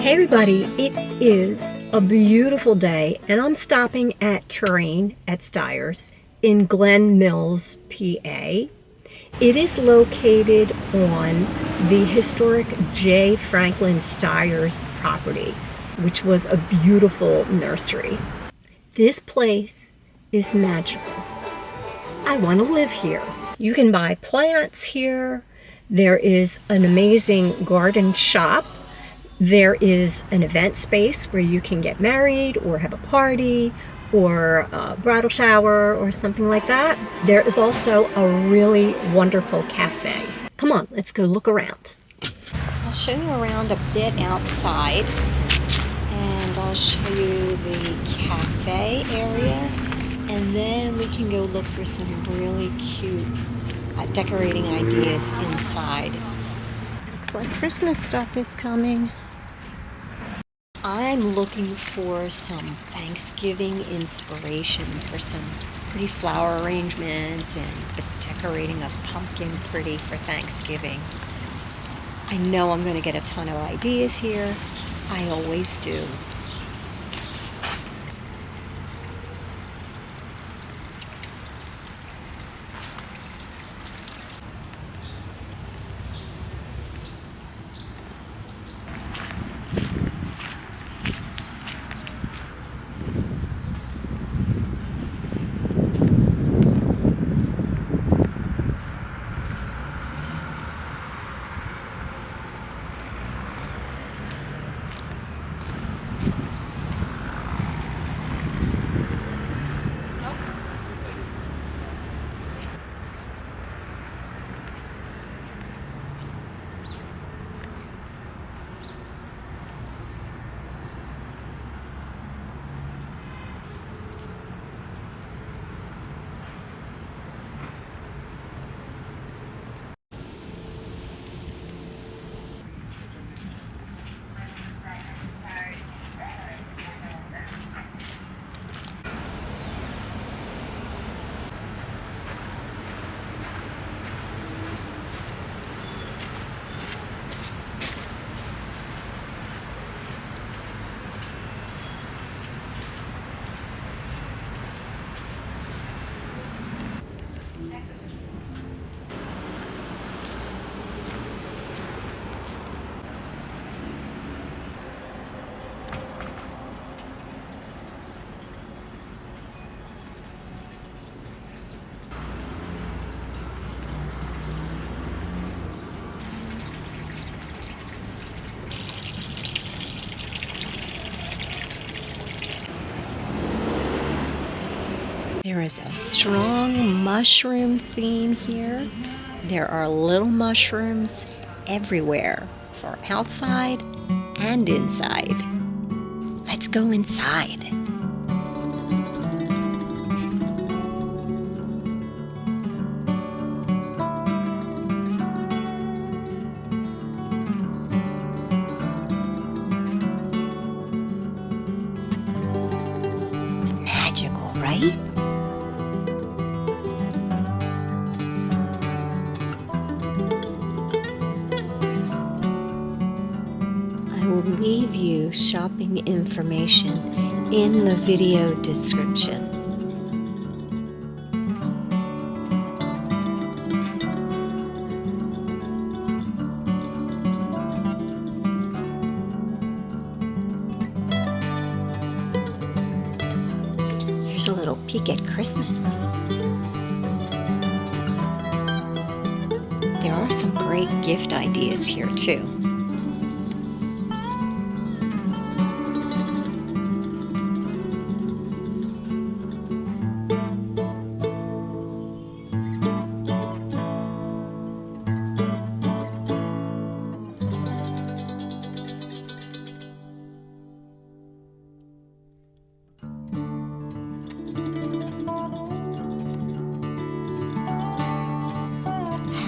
Hey everybody, it is a beautiful day and I'm stopping at Terrain at Styers in Glen Mills, PA. It is located on the historic J. Franklin Styers property, which was a beautiful nursery. This place is magical. I want to live here. You can buy plants here. There is an amazing garden shop. There is an event space where you can get married or have a party or a bridal shower or something like that. There is also a really wonderful cafe. Come on, let's go look around. I'll show you around a bit outside and I'll show you the cafe area, and then we can go look for some really cute decorating ideas inside. Looks like Christmas stuff is coming. I'm looking for some Thanksgiving inspiration for some pretty flower arrangements and decorating a pumpkin pretty for Thanksgiving. I know I'm going to get a ton of ideas here. I always do. There is a strong mushroom theme here. There are little mushrooms everywhere for outside and inside. Let's go inside. It's magical, right? I will leave you shopping information in the video description. Here's a little peek at Christmas. There are some great gift ideas here too.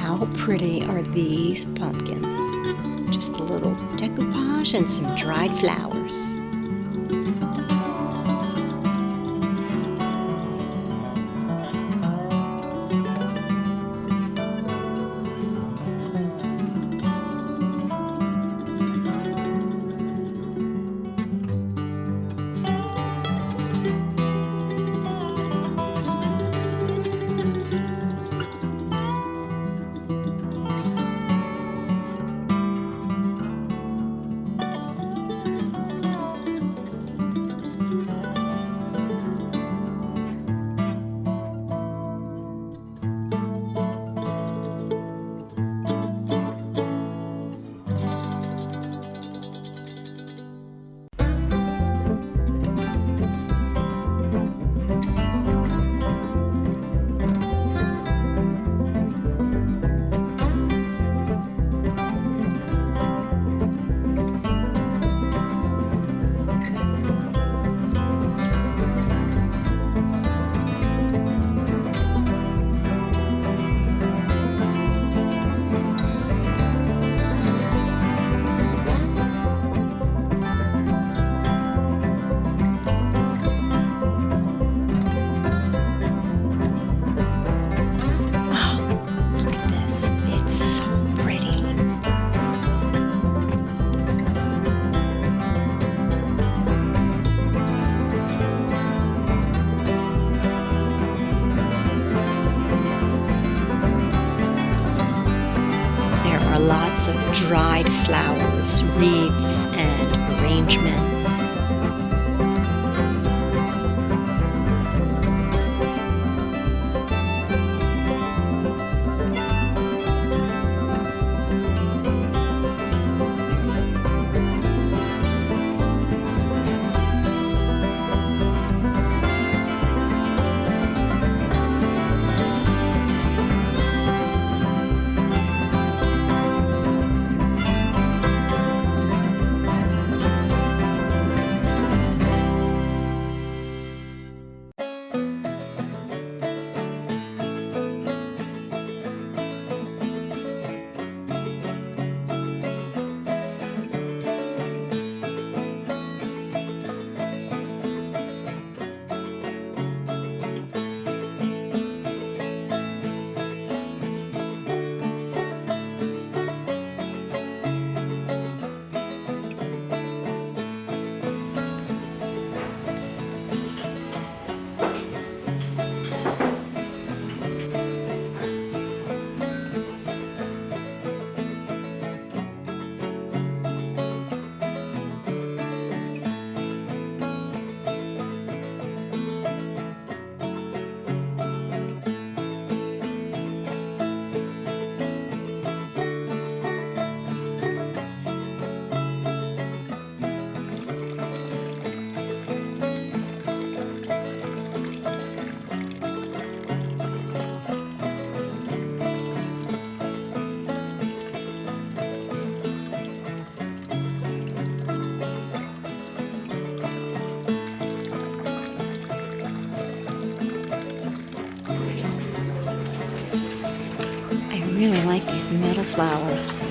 How pretty are these pumpkins? Just a little decoupage and some dried flowers. lots of dried flowers, wreaths, and arrangements. I really like these meadow flowers.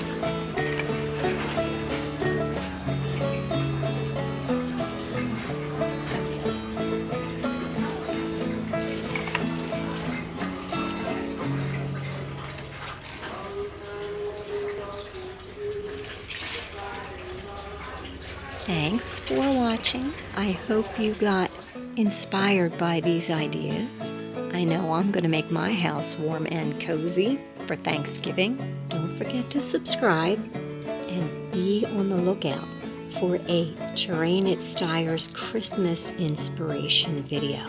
Thanks for watching. I hope you got inspired by these ideas. I know I'm going to make my house warm and cozy for Thanksgiving. Don't forget to subscribe and be on the lookout for a Terrain at Styer's Christmas inspiration video.